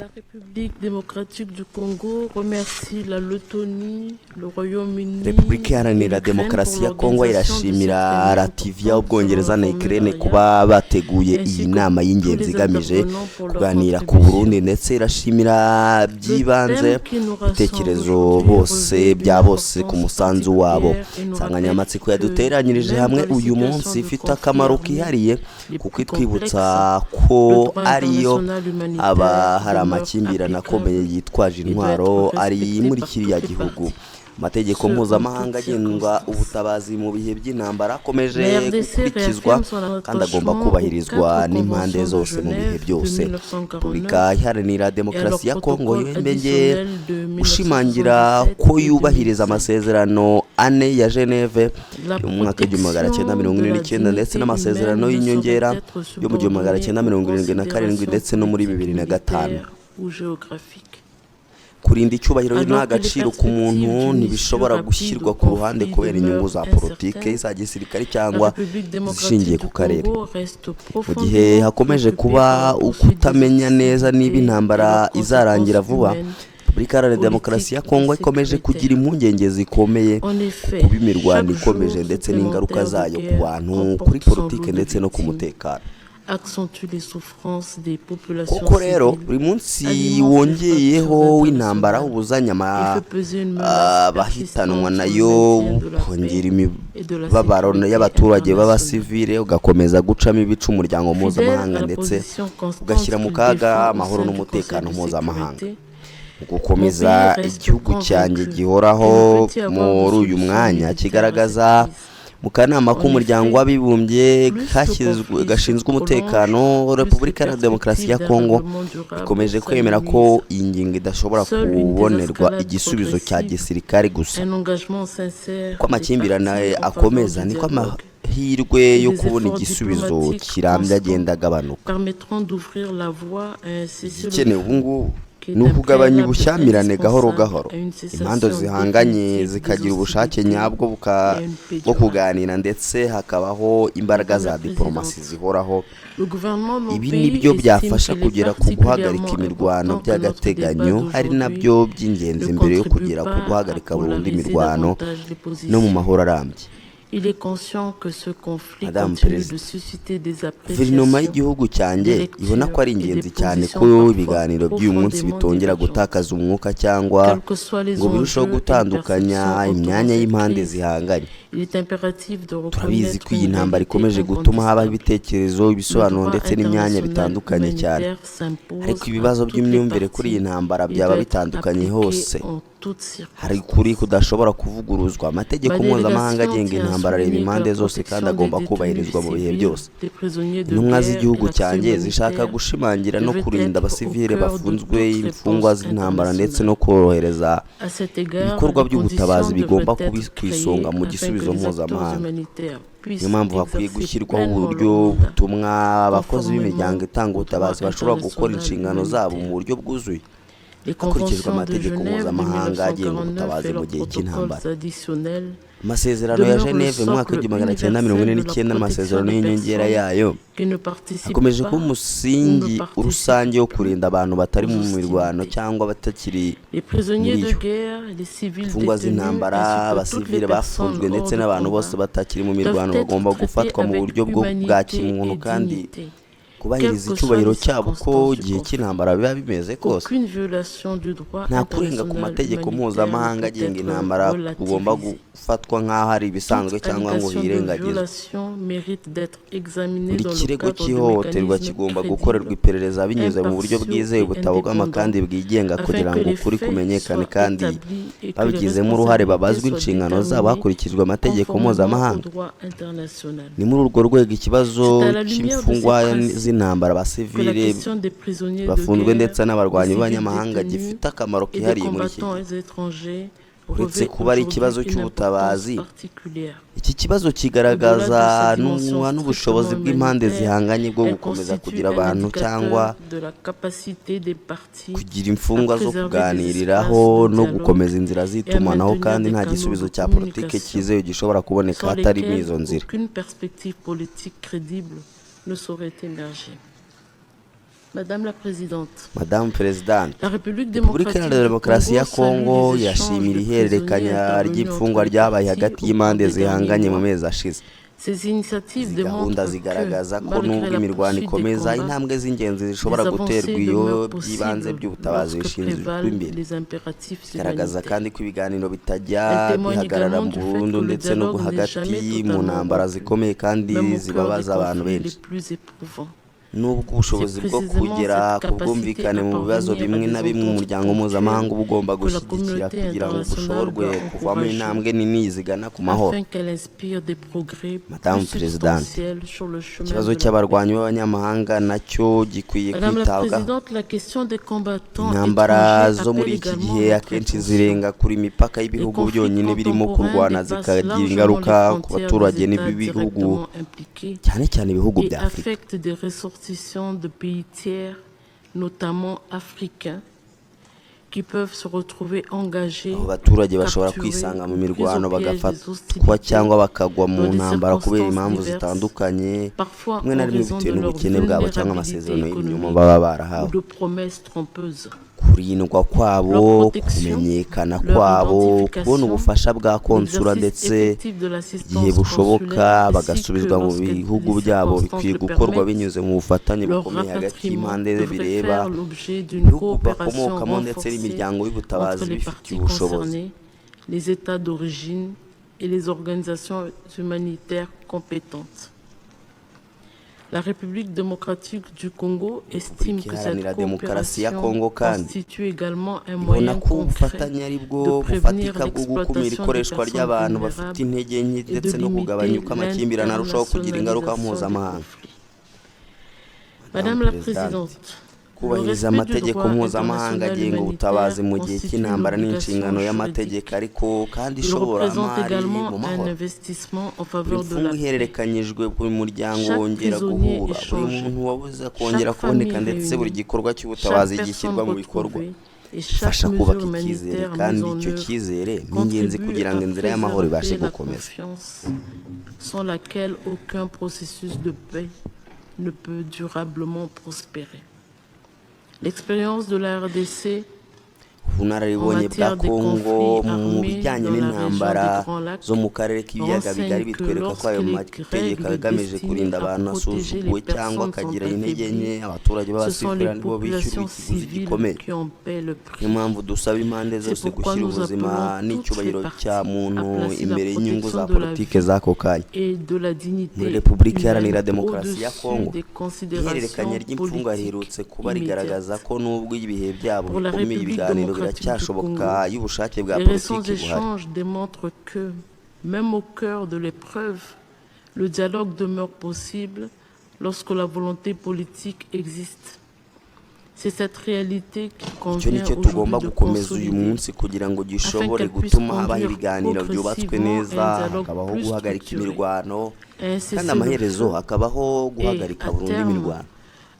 La République démocratique du Congo remercie la Lettonie, le Royaume-Uni Repubulika et Iharanira l'Ukraine pour Demokarasi ya Kongo l'organisation de cette irashimira réunion Latvia, importante selon Ubwongereza na le Ukraine formulaire kuba bateguye ainsi iyi que nama tous y'ingenzi les igamije intervenants pour leur kuganira ku Burundi, contribution. ndetse irashimira Le byibanze thème qui nous rassemble ibitekerezo aujourd'hui bose revêt une bya bose ku importance musanzu wabo. particulière et nous rappelle Insanganyamatsiko que yaduteranyirije même hamwe dans les uyu situations munsi de ifite conflit akamaro armé kihariye les kuko plus itwibutsa complexes, le ko droit ariyo international humanitaire haba hari demeure amakimbirane akomeye applicable yitwaje et doit intwaro être ari respecté muri par kiriya toutes les gihugu. parties. Amategeko Ce en mpuzamahanga toutes agenga circonstances. ubutabazi mu bihe by'intambara La akomeje RDC gukurikizwa réaffirme son kandi agomba attachement aux kubahirizwa 4 n'impande conventions de zose mu bihe Genève de byose. 1949 Repubulika Iharanira et à leur Demokarasi ya Kongo protocole yemeye additionnel de gushimangira 1977 ko et yubahiriza 2005. amasezerano ane ya Geneve La yo mu mwaka w'igihumbi magana cyenda protection mirongo de ine la n'icyenda ndetse dignité n'amasezerano humaine ne y'inyongera saurait être yo mu gihumbi magana subordonnée cyenda aux mirongo irindwi na karindwi considérations ndetse no muri politiques, bibiri na gatanu. militaires ou géographiques. Kurinda icyubahiro Alors que les n'agaciro ku muntu perspectives d'une ntibishobora issue gushyirwa rapide ku au ruhande conflit kubera inyungu za demeurent politike, incertaines, za gisirikare la cyangwa République zishingiye démocratique du ku karere. Congo reste Mu gihe profondément hakomeje préoccupée kuba par la poursuite des ukutamenya neza niba hostilités et intambara leurs izarangira conséquences vuba, humaines, Repubulika Iharanira Demokarasi ya politiques Kongo et ikomeje kugira sécuritaires. impungenge zikomeye En ku effet, kuba imirwano chaque ikomeje jour ndetse n'ingaruka supplémentaire zayo de ku guerre bantu, kuri comporte son politike lot de ndetse no ku victimes, mutekano. accentue les souffrances des populations Koko rero civiles, buri munsi alimente les wongeyeho fractures w'intambara internationales ubuzanya et fait peser une menace abahitanwa persistante sur le nayo, maintien de la kongera paix et de la imibabaro sécurité y'abaturage internationale. b'abasivile, ugakomeza gucamo ibice umuryango Fidèle mpuzamahanga à la ndetse position constante ugashyira mu qu'il kaga défend au amahoro sein du Conseil n'umutekano de mpuzamahanga. sécurité, Gukomeza mon pays reste igihugu cyanjye convaincu gihoraho qu'il ne peut y avoir de muri uyu solution mwanya militaire à kigaragaza cette crise. mu kanama En k'umuryango effet, w'abibumbye plus le conflit gashinzwe se umutekano, prolonge, plus les Repubulika Iharanira Demokarasi ya perspectives d'un Kongo règlement durable ikomeje kwemera ko s'amenuisent. iyi ngingo idashobora Seule une kubonerwa désescalade igisubizo cya progressive, gisirikare gusa. un engagement sincère Uko des amakimbirane parties en faveur akomeza du niko dialogue amahirwe et yo des kubona efforts igisubizo diplomatiques kirambye agenda constants agabanuka. permettront d'ouvrir la voie à un cessez-le-feu igikenewe ubu ngubu qui est ni un ukugabanya préalable ubushyamirane gahoro indispensable gahoro, à une impande cessation zihanganye définitive des zikagira ubushake hostilités nyabwo et à une paix bwo durable. kuganira, ndetse hakabaho imbaraga Madame za la diporomasi Présidente, zihoraho. le gouvernement de mon Ibi pays nibyo estime byafasha qu'il est kugera ku guhagarika particulièrement imirwano important que notre débat by'agateganyo, hari d'aujourd'hui nabyo by'ingenzi ne mbere yo contribue kugera ku pas à guhagarika burundu polariser imirwano davantage les no mu positions. mahoro arambye. Il est conscient que ce conflit Madame continue Perezida, de susciter des guverinoma appréciations, y'igihugu cyanjye des ibona ko ari lectures et des ingenzi cyane ko positions ibiganiro parfois by'uyu munsi profondément bitongera divergentes. gutakaza umwuka cyangwa Quels que soient les ngo birusheho enjeux et les gutandukanya perceptions imyanya entourant cette y'impande crise, zihanganye. il est impératif de Turabizi reconnaître ko iyi une ntambara réalité ikomeje gutuma habaho incontestable. ibitekerezo, Le ibisobanuro droit ndetse n'imyanya international bitandukanye cyane, humanitaire s'impose ariko à ibibazo toutes les by'imyumvire kuri iyi parties ntambara et byaba doit être bitandukanye appliqué hose. en toutes Hari circonstances. ukuri kudashobora kuvuguruzwa. Amategeko Ma mpuzamahanga délégation agenga tient à intambara areba souligner que impande la zose kandi protection des agomba détenus kubahirizwa mu bihe civils, byose. des prisonniers de Intumwa guerre et z'igihugu l'accès cyanjye zishaka humanitaire gushimangira no devait kurinda être au abasivile cœur de bafunzwe toute imfungwa réponse z'intambara ndetse internationale. no korohereza À cet égard, ibikorwa des by'ubutabazi conditions bigomba devraient kuba être ku créées isonga mu afin que gisubizo les acteurs mpuzamahanga. humanitaires puissent Niyo mpamvu hakwiye exercer gushyirwaho pleinement uburyo leur mandat butuma abakozi b'imiryango conformément itanga au droit ubutabazi bashobora gukora international inshingano zabo mu humanitaire. buryo bwuzuye Les hakurikijwe conventions de amategeko Genève de mpuzamahanga agenga 1949 ubutabazi et mu leurs gihe protocoles cy'intambara. additionnels Amasezerano ya demeurent le Geneve mu mwaka socle w'igihumbi magana cyenda mirongo ine universel de la n'icyenda protection n'amasezerano des y'inyongera personnes yayo qui ne participent hakomeje pas kuba ou ne umusingi participent rusange wo plus kurinda abantu batari aux mu mirwano hostilités. cyangwa batakiri Les prisonniers muri de yo. guerre, les civils Imfungwa détenus, z'intambara, ainsi que toutes abasivile les bafunzwe personnes ndetse hors de n'abantu bose combat batakiri mu mirwano doivent bagomba être gufatwa mu traités buryo avec bwa humanité kimuntu et kandi dignité, kubahiriza quelles que icyubahiro soient les cyabo ko circonstances du igihe conflit. cy'intambara biba bimeze kose. Aucune violation du droit Nta kurenga ku international mategeko humanitaire mpuzamahanga ne peut agenga être intambara kugomba relativisée. gufatwa nk'aho ari ibisanzwe Toute cyangwa ngo allégation de hirengagizwe. violation mérite d'être examinée Buri dans le kirego cadre de cy'ihohoterwa mécanismes kigomba gukorerwa crédibles, iperereza binyuze mu buryo impartiaux bwizewe et butabogama kandi indépendants, bwigenga afin kugira que ngo les ukuri faits kumenyekane soient kandi établis et que les babigizemo uruhare babazwe responsabilités soient inshingano zabo déterminées hakurikijwe amategeko conformément au mpuzamahanga. droit international. Ni muri urwo rwego ikibazo C'est à la lumière de ces cy'imfungwa principes z'intambara, que la abasivile question des prisonniers de bafunzwe guerre, ndetse des n'abarwanyi civils b'abanyamahanga détenus gifite akamaro et des kihariye muri iki combattants gihe. étrangers Uretse revêt kuba ari ikibazo aujourd'hui une cy'ubutabazi, importance particulière. iki kibazo kigaragaza n'ubushobozi bw'impande zihanganye bwo gukomeza kugira abantu cyangwa kugira imfungwa zo kuganiriraho no gukomeza inzira z'itumanaho, kandi nta gisubizo cya politike cyizewe gishobora kuboneka hatarimo izo nzira. Madame la Présidente, Madamu Perezidante, la République Repubulika démocratique Iharanira du Demokarasi ya Congo Kongo salue les échanges yashimira de ihererekanya prisonniers intervenus ry'imfungwa entre les ryabaye parties hagati au cours y'impande des derniers zihanganye mu mois. mezi ashize. Ces initiatives Izi gahunda démontrent que, zigaragaza ko malgré nubwo la imirwano poursuite des ikomeza, combats, intambwe z'ingenzi zishobora des guterwa avancées iyo demeurent by'ibanze possibles by'ubutabazi lorsque bishinzwe prévalent imbere. les impératifs Igaragaza humanitaires. kandi ko ibiganiro Elle bitajya témoigne bihagarara également du fait burundu que le ndetse no dialogue n'est hagati jamais mu totalement ntambara rompu, zikomeye kandi même au cœur des zibabaza abantu conflits les benshi. plus éprouvants. Nubwo ubushobozi bwo kugera ku bwumvikane mu bibazo bimwe na bimwe umuryango mpuzamahanga uba ugomba gushyigikira kugira ngo bushoborwe kuvamo intambwe nini zigana ku mahoro. Madamu Perezidante, ikibazo cy'abarwanyi b'abanyamahanga nacyo gikwiye kwitabwaho. Intambara zo muri iki gihe akenshi zirenga kuri imipaka y'ibihugu byonyine birimo kurwana, zikagira ingaruka ku baturage n'ibihugu, cyane cyane ibihugu bya Afurika. De pays tiers, notamment africains, qui peuvent se retrouver engagés, abaturage bashobora kwisanga mu mirwano bagafatwa cyangwa bakagwa mu ntambara kubera impamvu zitandukanye, rimwe na rimwe bitewe n'ubukene bwabo cyangwa amasezerano y'ibinyoma baba barahawe. Kurindwa kwabo, kumenyekana kwabo, kubona ubufasha bwa konsula ndetse igihe bushoboka bagasubizwa mu bihugu byabo bikwiye gukorwa binyuze mu bufatanye bukomeye hagati y'impande bireba, ibihugu bakomokamo ndetse n'imiryango y'ubutabazi bifitiye ubushobozi. Les États d'origine et les organisations humanitaires compétentes. La République démocratique du Congo estime que cette coopération constitue également un moyen concret de prévenir l'exploitation des personnes vulnérables et de limiter l'internationalisation. Madame la Présidente, kubahiriza amategeko mpuzamahanga agenga ubutabazi mu gihe cy'intambara n'inshingano y'amategeko, ariko kandi ishoramari mu mahoro. Buri mfungwa ihererekanyijwe buri muryango wongera guhura, buri muntu wabuze kongera kuboneka, ndetse buri gikorwa cy'ubutabazi gishyirwa mu bikorwa ifasha kubaka icyizere, kandi icyo cyizere ni ingenzi kugira ngo inzira y'amahoro ibashe gukomeza. Sans laquelle aucun processus de paix ne peut durablement prospérer. L'expérience de la RDC ubunararibonye bwa Kongo mu bijyanye n'intambara zo mu karere k'ibiyaga bigari bitwereka ko ayo mategeko agamije kurinda abantu asuzuguwe cyangwa akagira intege nke, abaturage b'abasivili nibo bishyura ikiguzi gikomeye. Niyo mpamvu dusaba impande zose gushyira ubuzima n'icyubahiro cya muntu imbere y'inyungu za politike z'ako kanya. Muri Repubulika Iharanira Demokarasi ya Kongo, ihererekanya ry'imfungwa riherutse kuba rigaragaza ko nubwo ibihe byabo bikomeye ibiganiro biracyashoboka iyo ubushake bwa politiki buhari. Démontrent que même au cœur de l'épreuve, le dialogue demeure possible lorsque la volonté politique existe. C'est cette réalité qui convient tugomba gukomeza uyu munsi kugira ngo gishobore gutuma habaho ibiganiro byubatswe neza, hakabaho guhagarika imirwano, kandi amaherezo hakabaho guhagarika burundu imirwano.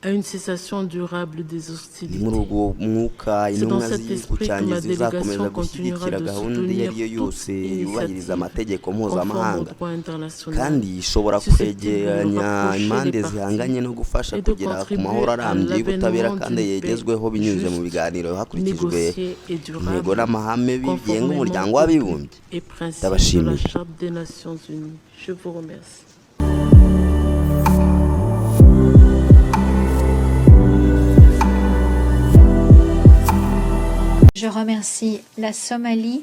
À une cessation durable des hostilités. C'est dans cet esprit que ma délégation continuera de soutenir toute initiative conforme au droit international, susceptible de rapprocher les parties et de contribuer à l'avènement d'une paix juste, négociée et durable, conformément aux buts et principes de la Charte des Nations Unies. Je vous remercie. Je remercie la Somalie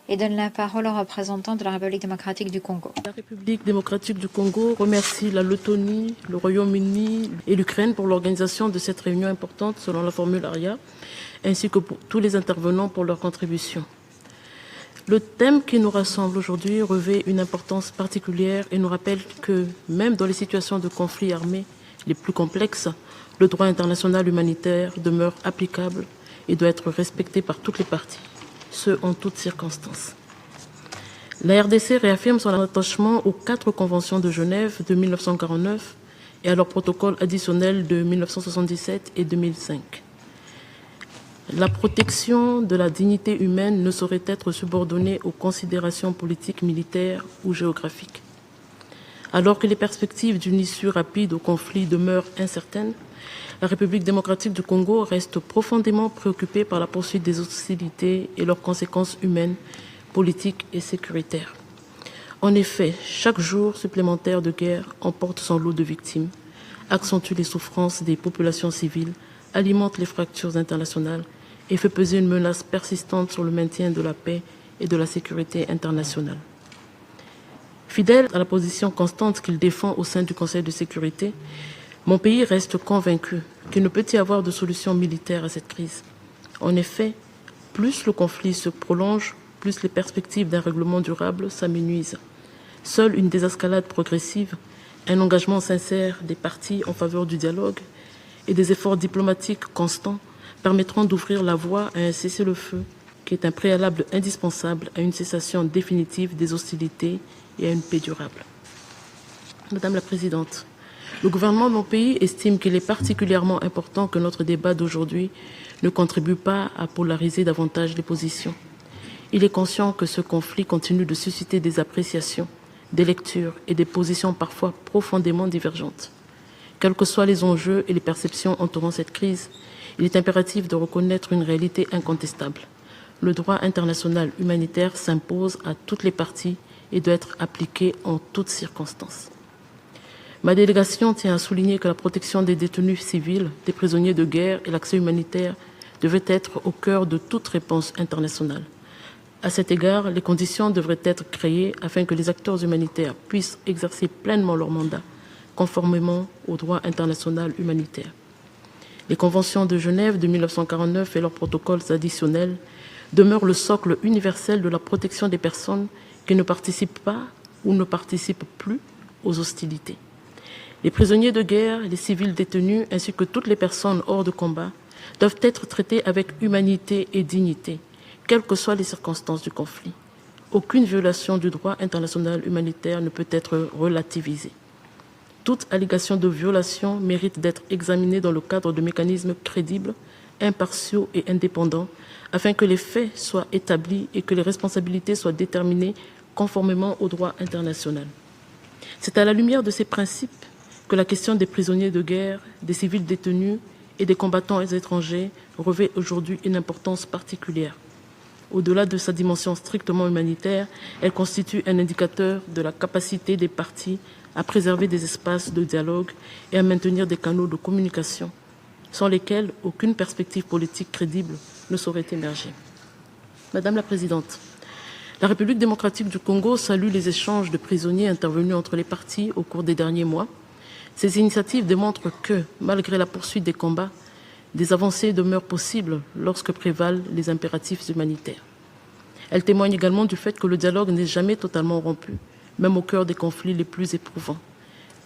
et donne la parole au représentant de la République démocratique du Congo. La République démocratique du Congo remercie la Lettonie, le Royaume-Uni et l'Ukraine pour l'organisation de cette réunion importante selon la formule ARIA, ainsi que pour tous les intervenants pour leur contribution. Le thème qui nous rassemble aujourd'hui revêt une importance particulière et nous rappelle que même dans les situations de conflits armés les plus complexes, le droit international humanitaire demeure applicable et doit être respecté par toutes les parties, ce en toutes circonstances. La RDC réaffirme son attachement aux 4 conventions de Genève de 1949 et à leurs protocoles additionnels de 1977 et 2005. La protection de la dignité humaine ne saurait être subordonnée aux considérations politiques, militaires ou géographiques. Alors que les perspectives d'une issue rapide au conflit demeurent incertaines, la République démocratique du Congo reste profondément préoccupée par la poursuite des hostilités et leurs conséquences humaines, politiques et sécuritaires. En effet, chaque jour supplémentaire de guerre emporte son lot de victimes, accentue les souffrances des populations civiles, alimente les fractures internationales et fait peser une menace persistante sur le maintien de la paix et de la sécurité internationale. Fidèle à la position constante qu'il défend au sein du Conseil de sécurité, mon pays reste convaincu qu'il ne peut y avoir de solution militaire à cette crise. En effet, plus le conflit se prolonge, plus les perspectives d'un règlement durable s'amenuisent. Seule une désescalade progressive, un engagement sincère des parties en faveur du dialogue et des efforts diplomatiques constants permettront d'ouvrir la voie à un cessez-le-feu qui est un préalable indispensable à une cessation définitive des hostilités et à une paix durable. Madame la Présidente, le gouvernement de mon pays estime qu'il est particulièrement important que notre débat d'aujourd'hui ne contribue pas à polariser davantage les positions. Il est conscient que ce conflit continue de susciter des appréciations, des lectures et des positions parfois profondément divergentes. Quels que soient les enjeux et les perceptions entourant cette crise, il est impératif de reconnaître une réalité incontestable. Le droit international humanitaire s'impose à toutes les parties et doit être appliqué en toutes circonstances. Ma délégation tient à souligner que la protection des détenus civils, des prisonniers de guerre et l'accès humanitaire devaient être au cœur de toute réponse internationale. À cet égard, les conditions devraient être créées afin que les acteurs humanitaires puissent exercer pleinement leur mandat, conformément au droit international humanitaire. Les conventions de Genève de 1949 et leurs protocoles additionnels demeurent le socle universel de la protection des personnes qui ne participent pas ou ne participent plus aux hostilités. Les prisonniers de guerre, les civils détenus ainsi que toutes les personnes hors de combat doivent être traités avec humanité et dignité, quelles que soient les circonstances du conflit. Aucune violation du droit international humanitaire ne peut être relativisée. Toute allégation de violation mérite d'être examinée dans le cadre de mécanismes crédibles, impartiaux et indépendants, afin que les faits soient établis et que les responsabilités soient déterminées conformément au droit international. C'est à la lumière de ces principes que la question des prisonniers de guerre, des civils détenus et des combattants étrangers revêt aujourd'hui une importance particulière. Au-delà de sa dimension strictement humanitaire, elle constitue un indicateur de la capacité des parties à préserver des espaces de dialogue et à maintenir des canaux de communication, sans lesquels aucune perspective politique crédible ne saurait émerger. Madame la Présidente, la République démocratique du Congo salue les échanges de prisonniers intervenus entre les parties au cours des derniers mois. Ces initiatives démontrent que, malgré la poursuite des combats, des avancées demeurent possibles lorsque prévalent les impératifs humanitaires. Elles témoignent également du fait que le dialogue n'est jamais totalement rompu, même au cœur des conflits les plus éprouvants.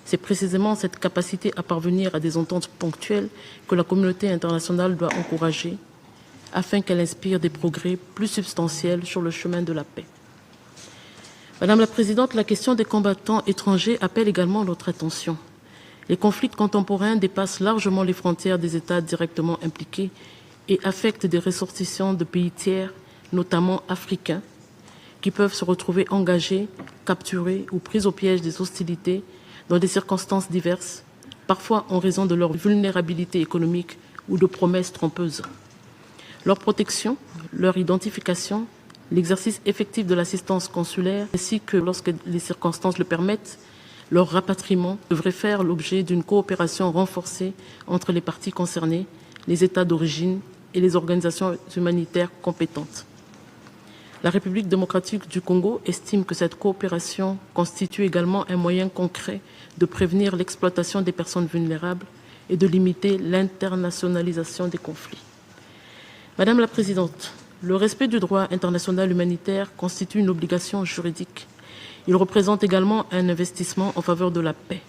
C'est précisément cette capacité à parvenir à des ententes ponctuelles que la communauté internationale doit encourager, afin qu'elle inspire des progrès plus substantiels sur le chemin de la paix. Madame la Présidente, la question des combattants étrangers appelle également notre attention. Les conflits contemporains dépassent largement les frontières des États directement impliqués et affectent des ressortissants de pays tiers, notamment africains, qui peuvent se retrouver engagés, capturés ou pris au piège des hostilités dans des circonstances diverses, parfois en raison de leur vulnérabilité économique ou de promesses trompeuses. Leur protection, leur identification, l'exercice effectif de l'assistance consulaire, ainsi que, lorsque les circonstances le permettent, leur rapatriement devrait faire l'objet d'une coopération renforcée entre les parties concernées, les États d'origine et les organisations humanitaires compétentes. La République démocratique du Congo estime que cette coopération constitue également un moyen concret de prévenir l'exploitation des personnes vulnérables et de limiter l'internationalisation des conflits. Madame la Présidente, le respect du droit international humanitaire constitue une obligation juridique. Il représente également un investissement en faveur de la paix.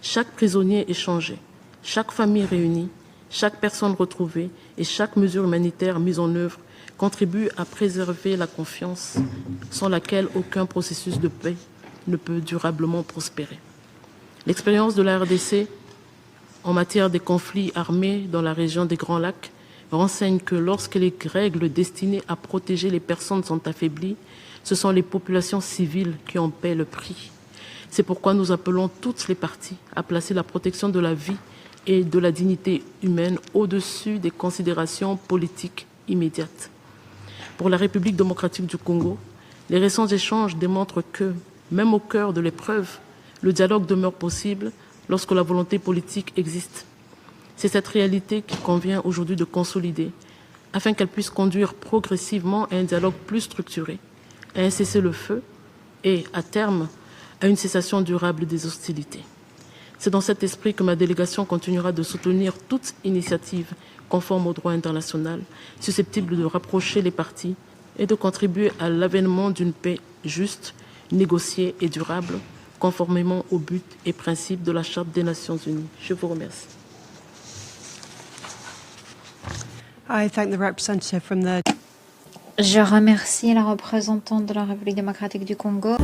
Chaque prisonnier échangé, chaque famille réunie, chaque personne retrouvée et chaque mesure humanitaire mise en œuvre contribue à préserver la confiance sans laquelle aucun processus de paix ne peut durablement prospérer. L'expérience de la RDC en matière des conflits armés dans la région des Grands Lacs renseigne que lorsque les règles destinées à protéger les personnes sont affaiblies, ce sont les populations civiles qui en paient le prix. C'est pourquoi nous appelons toutes les parties à placer la protection de la vie et de la dignité humaine au-dessus des considérations politiques immédiates. Pour la République démocratique du Congo, les récents échanges démontrent que, même au cœur de l'épreuve, le dialogue demeure possible lorsque la volonté politique existe. C'est cette réalité qu'il convient aujourd'hui de consolider, afin qu'elle puisse conduire progressivement à un dialogue plus structuré, à un cessez-le-feu et, à terme, à une cessation durable des hostilités. C'est dans cet esprit que ma délégation continuera de soutenir toute initiative conforme au droit international, susceptible de rapprocher les parties et de contribuer à l'avènement d'une paix juste, négociée et durable, conformément aux buts et principes de la Charte des Nations Unies. Je vous remercie. Je remercie la représentante de la République démocratique du Congo.